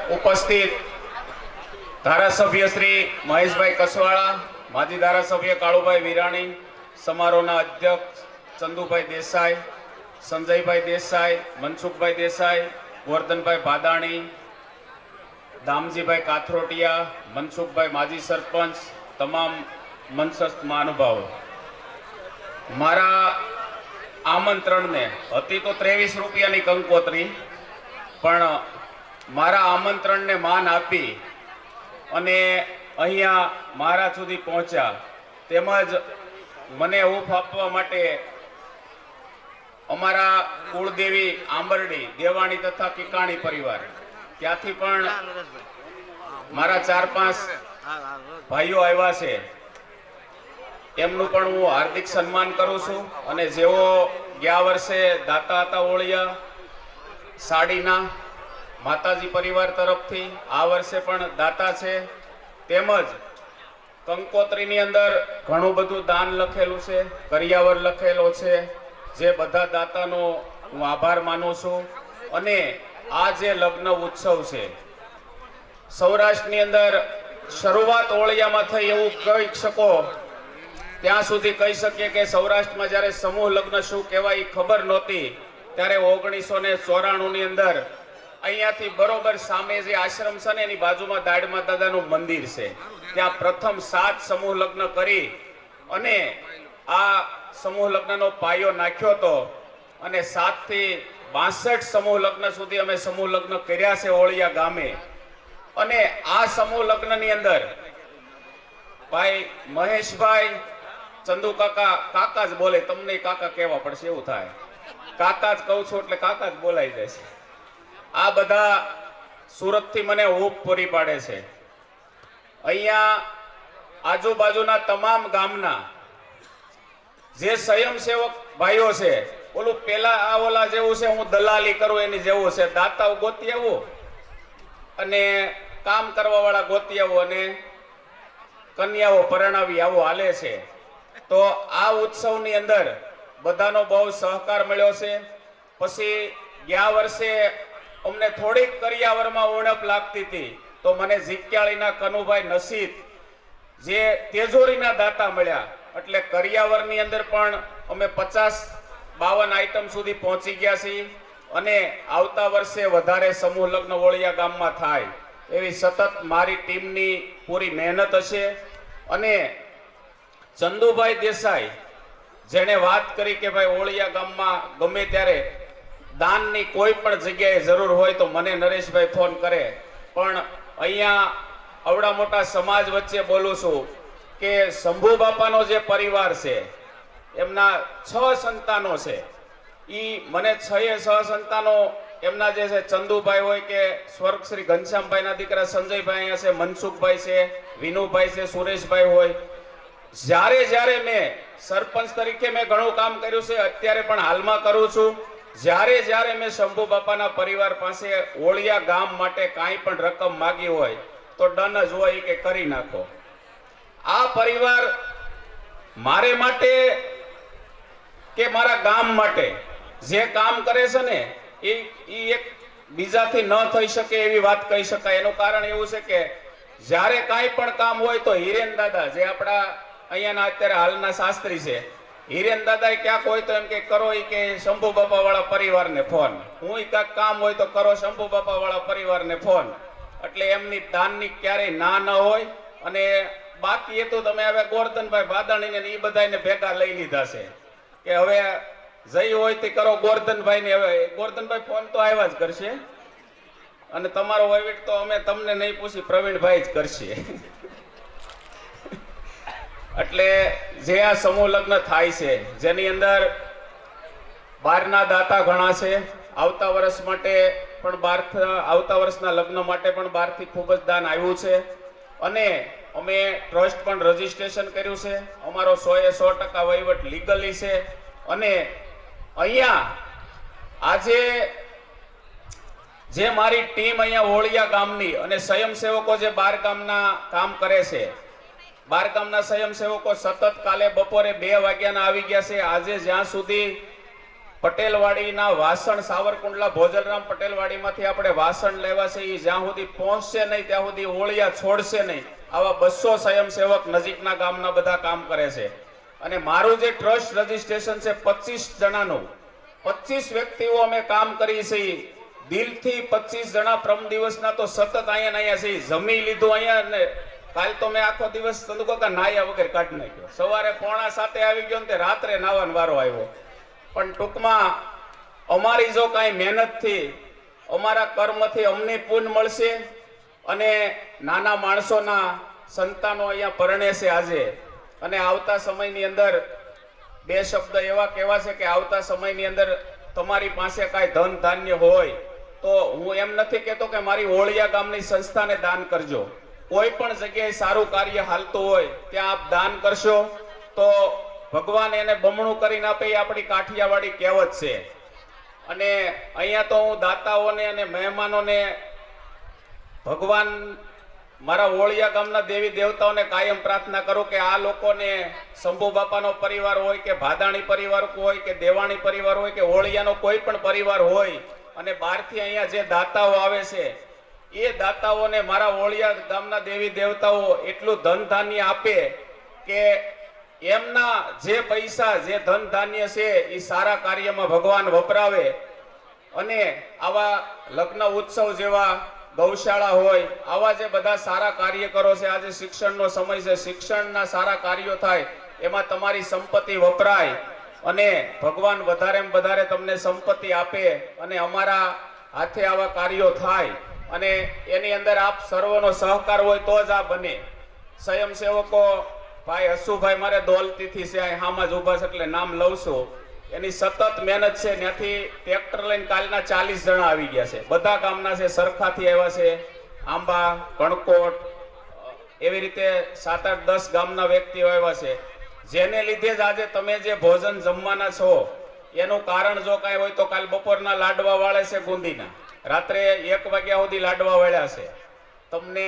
ઉપસ્થિત ધારાસભ્ય શ્રી મહેશભાઈ કસવાળા, માજી ધારાસભ્ય કાળુભાઈ વિરાણી, સમારોહના અધ્યક્ષ ચંદુભાઈ દેસાઈ, સંજયભાઈ દેસાઈ, મનસુખભાઈ દેસાઈ, ગોરધનભાઈ ભાદાણી, દામજીભાઈ કાથરોટિયા, મનસુખભાઈ માજી સરપંચ, તમામ મંચસ્થ મહાનુભાવો, મારા આમંત્રણને હતી તો 23 રૂપિયાની કંકોત્રી, પણ મારા આમંત્રણને માન આપી અને અહીંયા મારા સુધી પહોંચ્યા, તેમજ મને હૂંફ આપવા માટે અમારા કુળદેવી આંબરડી, દેવાણી તથા કિકાણી પરિવાર, ત્યાંથી પણ મારા 4-5 ભાઈઓ આવ્યા છે. એમનું પણ હું હાર્દિક સન્માન કરું છું. અને જેઓ ગયા વર્ષે દાતા હતા ઓળિયા સાડીના માતાજી પરિવાર તરફથી, આ વર્ષે પણ દાતા છે. તેમજ કંકોત્રીની અંદર ઘણું બધું દાન લખેલું છે, કરિયાવર લખેલો છે, જે બધા દાતાનો હું આભાર માનું છું. અને આ જે લગ્ન ઉત્સવ છે, સૌરાષ્ટ્રની અંદર શરૂઆત ઓળિયામાં થઈ એવું કહી શકો ત્યાં સુધી કહી શકીએ કે સૌરાષ્ટ્રમાં જ્યારે સમૂહ લગ્ન શું કહેવાય ખબર નહોતી, ત્યારે 1994 ની અંદર અહીંયાથી બરોબર સામે જે આશ્રમ છે ને એની બાજુમાં દાડમા દાદાનું મંદિર છે, ત્યાં પ્રથમ 7 સમૂહ લગ્ન કરી અને આ સમૂહ લગ્નનો પાયો નાખ્યો હતો. અને 7 થી 62 સમૂહ લગ્ન સુધી અમે સમૂહ લગ્ન કર્યા છે ઓળિયા ગામે. અને આ સમૂહ લગ્નની અંદર ભાઈ મહેશભાઈ, ચંદુ કાકા, કાકા જ બોલે, તમને કાકા કહેવા પડશે એવું થાય, કાકા જ કહું છું એટલે કાકા જ બોલાઈ જાય છે. આ બધા સુરતથી મને હૂંફ પૂરી પાડે છે. અહીંયા આજુબાજુના તમામ ગામના જે સ્વયંસેવક ભાઈઓ છે, ઓલું પેલા આ ઓલા જેવું છે, હું દલાલી કરું એની જેવું છે, દાતાઓ ગોતી આવું અને કામ કરવા વાળા ગોતી આવું અને કન્યાઓ પરણાવી આવો હાલે છે. તો આ ઉત્સવની અંદર બધાનો બહુ સહકાર મળ્યો છે. પછી ગયા વર્ષે અમને થોડીક કરિયાવરમાં ઉણપ લાગતી હતી, તો મને ઝીક્યાળીના કનુભાઈ નસીબ જે તેજોરીના દાતા મળ્યા, એટલે કરિયાવરની અંદર પણ અમે 50-52 આઈટમ સુધી પહોંચી ગયા છીએ. અને આવતા વર્ષે વધારે સમૂહ લગ્ન ઓળિયા ગામમાં થાય એવી સતત મારી ટીમની પૂરી મહેનત હશે. અને ચંદુભાઈ દેસાઈ જેણે વાત કરી કે ભાઈ ઓળિયા ગામમાં ગમે ત્યારે દાનની કોઈ પણ જગ્યાએ જરૂર હોય તો મને નરેશભાઈ ફોન કરે, પણ અહીંયા આવડા મોટા સમાજ વચ્ચે બોલું છું કે શંભુ બાપાનો જે પરિવાર છે એમના 6 સંતાનો છે. ઈ મને 6 સંતાનો એમના જે છે, ચંદુભાઈ હોય કે સ્વર્ગ શ્રી ઘનશ્યામભાઈના દીકરા સંજયભાઈ અહીંયા છે, મનસુખભાઈ છે, વિનુભાઈ છે, સુરેશભાઈ હોય. જ્યારે જ્યારે મેં સરપંચ તરીકે મેં ઘણું કામ કર્યું છે, અત્યારે પણ હાલમાં કરું છું. જ્યારે જ્યારે મેં શંભુ બાપાના પરિવાર પાસે ઓળિયા ગામ માટે કાંઈ પણ રકમ માગી હોય તો ડન જ હોય કે કરી નાખો. આ પરિવાર મારે માટે કે મારા ગામ માટે જે કામ કરે છે ને એ એક બીજાથી ન થઈ શકે એવી વાત કહી શકાય. એનું કારણ એવું છે કે જ્યારે કાંઈ પણ કામ હોય તો હિરેન દાદા, જે આપણા અહીંયાના અત્યારે હાલના શાસ્ત્રી છે, હિરેન દાદા ક્યાંક હોય તો એમ કે કરો ઈ કે શંભુ બાપા વાળા પરિવારને ફોન, હું ક્યાંક કામ હોય તો કરો શંભુ બાપા વાળા પરિવારને ફોન. એટલે એમની દાનની ક્યારેય ના ન હોય. અને બાકી એ તો તમે હવે ગોરધનભાઈ ભાદાણીને એ બધાને ભેગા લઈ લીધા છે કે હવે જઈ હોય તે કરો ગોરધનભાઈને. હવે ગોરધનભાઈ ફોન તો આવ્યા જ કરશે અને તમારો વહીવટ તો અમે તમને નહીં પૂછી, પ્રવીણભાઈ જ કરશે. એટલે જે આ સમૂહ લગ્ન થાય છે જેની અંદર બહારના દાતા ઘણા છે, આવતા વર્ષ માટે પણ આવતા વર્ષના લગ્ન માટે પણ બહારથી ખૂબ જ દાન આવ્યું છે. અને અમે ટ્રસ્ટ પણ રજીસ્ટ્રેશન કર્યું છે. અમારો 100% વહીવટ લીગલી છે. અને અહીંયા આજે જે મારી ટીમ અહીંયા ઓળિયા ગામની અને સ્વયંસેવકો જે 12 ગામના કામ કરે છે, 12 ગામના સ્વયંસેવકો સતત કાલે બપોરે 2 વાગ્યાના આવી ગયા છે. આજે જ્યાં સુધી પટેલવાડીના વાસણ સાવરકુંડલા ભોજલરામ પટેલવાડીમાંથી આપણે વાસણ લેવા છે એ જ્યાં સુધી પહોંચશે નહીં ત્યાં સુધી ઓળિયા છોડશે નહીં. આવા 200 સ્વયંસેવક નજીકના ગામના બધા કામ કરે છે. અને મારું જે ટ્રસ્ટ રજીસ્ટ્રેશન છે 25 જણાનું, 25 વ્યક્તિઓ અમે કામ કરી છે. દિલથી 25 જણા પ્રમ દિવસના તો સતત અહીંયા છે. જમી લીધું અહીંયા ને કાલ તો મેં આખો દિવસ તંદુકા નાયા વગર કાઢી નાખ્યો. સવારે 6:45 આવી ગયો ને રાત્રે નાવાનો વારો આવ્યો. પણ ટૂંકમાં અમારી જો કાંઈ મહેનતથી અમારા કર્મથી અમને પુણ્ય મળશે અને નાના માણસોના સંતાનો અહીંયા પરણે છે આજે. અને આવતા સમયની અંદર 2 શબ્દ એવા કહેવા છે કે આવતા સમયની અંદર તમારી પાસે કાંઈ ધન ધાન્ય હોય તો હું એમ નથી કહેતો કે મારી ઓળિયા ગામની સંસ્થાને દાન કરજો. કોઈ પણ જગ્યાએ સારું કાર્ય હાલતું હોય ત્યાં આપ દાન કરશો તો ભગવાન એને બમણું કરીને આપે, એ આપણી કાઠિયાવાડી કહેવત છે. અને અહીંયા તો હું દાતાઓને અને મહેમાનોને ભગવાન મારા ઓળિયા ગામના દેવી દેવતાઓને કાયમ પ્રાર્થના કરું કે આ લોકોને શંભુ બાપાનો પરિવાર હોય કે ભાદાણી પરિવાર હોય કે દેવાણી પરિવાર હોય કે ઓળિયાનો કોઈ પણ પરિવાર હોય અને બહારથી અહીંયા જે દાતાઓ આવે છે એ દાતાઓને મારા ઓળિયા ગામના દેવી દેવતાઓ એટલું ધન ધાન્ય આપે કે એમના જે પૈસા જે ધન ધાન્ય છે એ સારા કાર્યમાં ભગવાન વપરાવે. અને આવા લગ્ન ઉત્સવ જેવા ગૌશાળા હોય આવા જે બધા સારા કાર્યકરો છે, આજે શિક્ષણનો સમય છે, શિક્ષણના સારા કાર્યો થાય એમાં તમારી સંપત્તિ વપરાય અને ભગવાન વધારે તમને સંપત્તિ આપે અને અમારા હાથે આવા કાર્યો થાય અને એની અંદર આપ સર્વનો સહકાર હોય તો જ આ બને. સ્વયંસેવકો ભાઈ હસુભાઈ મારે દોલતીથી છે, હામાં જ ઉભા છે એટલે નામ લઉં છું. એની સતત મહેનત છે. ત્યાંથી ટ્રેક્ટર લઈને કાલના 40 જણા આવી ગયા છે. બધા ગામના છે, સરખાથી આવ્યા છે, આંબા, કણકોટ, એવી રીતે 7, 8, 10 ગામના વ્યક્તિઓ આવ્યા છે. જેને લીધે જ આજે તમે જે ભોજન જમવાના છો એનું કારણ જો કાંઈ હોય તો કાલ બપોરના લાડવા વાળે છે ગુંદીના, રાત્રે 1 વાગ્યા સુધી લાડવા વાળ્યા છે. તમને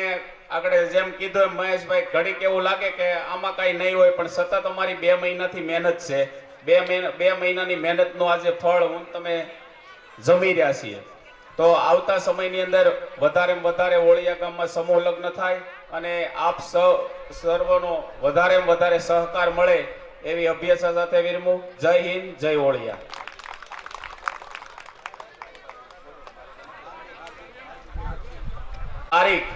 આગળ જેમ કીધું એમ મહેશભાઈ ઘડીક એવું લાગે કે આમાં કાંઈ નહીં હોય, પણ સતત અમારી 2 મહિનાથી મહેનત છે. 2 મહિનાની મહેનતનું આજે ફળ હું તમે જમી રહ્યા છીએ. તો આવતા સમયની અંદર વધારે ઓળિયા ગામમાં સમૂહ લગ્ન થાય અને આપ સર્વનો વધારે સહકાર મળે એવી અભ્યર્થના સાથે વિરમું. જય હિન્દ, જય ઓળિયા. તારીખ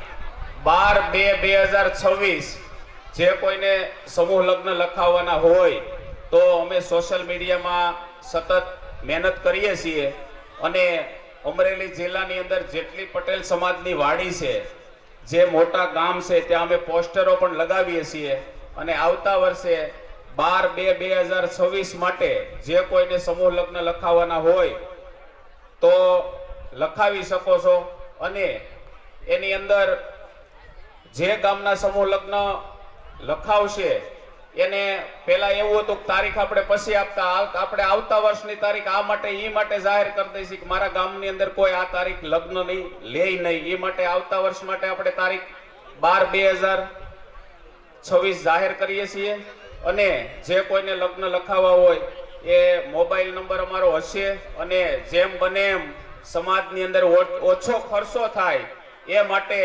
12/2/2026 જે કોઈને સમૂહ લગ્ન લખાવવાના હોય તો અમે સોશિયલ મીડિયામાં સતત મહેનત કરીએ છીએ અને અમરેલી જિલ્લાની અંદર જેટલી પટેલ સમાજની વાડી છે, જે મોટા ગામ છે ત્યાં અમે પોસ્ટરો પણ લગાવીએ છીએ. અને આવતા વર્ષે 12/2/2026 માટે જે કોઈને સમૂહ લગ્ન લખાવવાના હોય તો લખાવી શકો છો. અને એની અંદર જે ગામના સમૂહ લગ્ન લખાવશે એને પેલા એવું હતું કે તારીખ આપણે પછી આપતા, આપણે આવતા વર્ષની તારીખ આ માટે એ માટે જાહેર કરી દઈશું કે મારા ગામની અંદર કોઈ આ તારીખ લગ્ન નહીં લે નહીં, એ માટે આવતા વર્ષ માટે આપણે તારીખ 12/2/2026 જાહેર કરીએ છીએ. અને જે કોઈને લગ્ન લખાવવા હોય એ મોબાઈલ નંબર અમારો હશે અને જેમ બને એમ સમાજની અંદર ઓછો ખર્ચો થાય એ માટે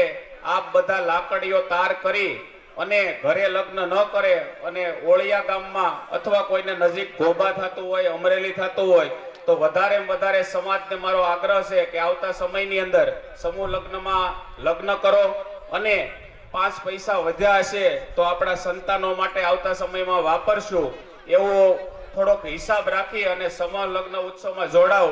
આપ બધા લાકડીઓ તાર કરી અને ઘરે લગ્ન ન કરે અને ઓળિયા ગામમાં અથવા કોઈને નજીક ગોબા થતું હોય, અમરેલી થતું હોય તો વધારે સમાજને મારો આગ્રહ છે કે આવતા સમયની અંદર સમૂહ લગ્નમાં લગ્ન કરો અને 5 પૈસા વધ્યા હશે તો આપણા સંતાનો માટે આવતા સમયમાં વાપરશું એવો થોડોક હિસાબ રાખી અને સમૂહ લગ્ન ઉત્સવમાં જોડાવ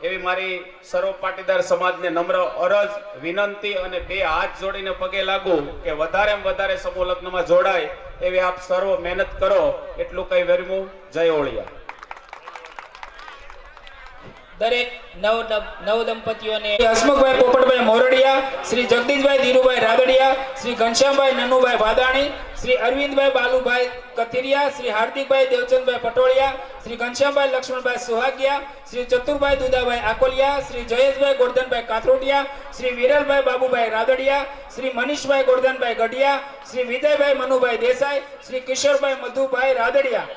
એવી મારી સર્વ પાટીદાર સમાજને નમ્ર અરજ, વિનંતી અને 2 હાથ જોડીને પગે લાગુ કે વધારે સમૂહ લગ્નમાં જોડાય એવી આપ સર્વ મહેનત કરો. એટલું કઈ વેરમું. જય ઓળિયા. દરેક નવ દંપતીઓને હસમુખભાઈ પોપટભાઈ મોરડિયા, શ્રી જગદીશભાઈ ધીરુભાઈ રાદડિયા, શ્રી ઘનશ્યામભાઈ નનુભાઈ ભાદાણી, શ્રી અરવિંદભાઈ બાલુભાઈ કથિરિયા, શ્રી હાર્દિકભાઈ દેવચંદભાઈ પટોળિયા, શ્રી ઘનશ્યામભાઈ લક્ષ્મણભાઈ સુહાગિયા, શ્રી ચતુરભાઈ દુદાભાઈ આકોલિયા, શ્રી જયેશભાઈ ગોરધનભાઈ કાથરોટિયા, શ્રી વિરલભાઈ બાબુભાઈ રાદડિયા, શ્રી મનીષભાઈ ગોરધનભાઈ ગઢિયા, શ્રી વિજયભાઈ મનુભાઈ દેસાઈ, શ્રી કિશોરભાઈ મધુભાઈ રાદડિયા.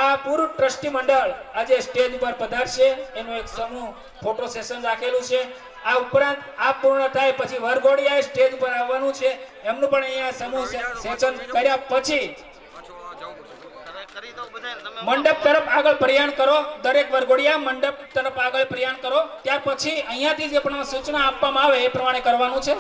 આ પૂરું ટ્રસ્ટી મંડળ આજે સ્ટેજ ઉપર પધારશે. એનું એક સમૂહ ફોટો સેશન રાખેલું છે. આ ઉપરાંત આ પૂર્ણ થાય પછી વરઘોડિયા સ્ટેજ ઉપર આવવાનું છે. એમનું પણ અહીંયા સમૂહ સેશન કર્યા પછી મંડપ તરફ આગળ પ્રયાણ કરો. દરેક વરઘોડિયા મંડપ તરફ આગળ પ્રયાણ કરો. ત્યાર પછી અહીંયાથી જે પણ સૂચના આપવામાં આવે એ પ્રમાણે કરવાનું છે.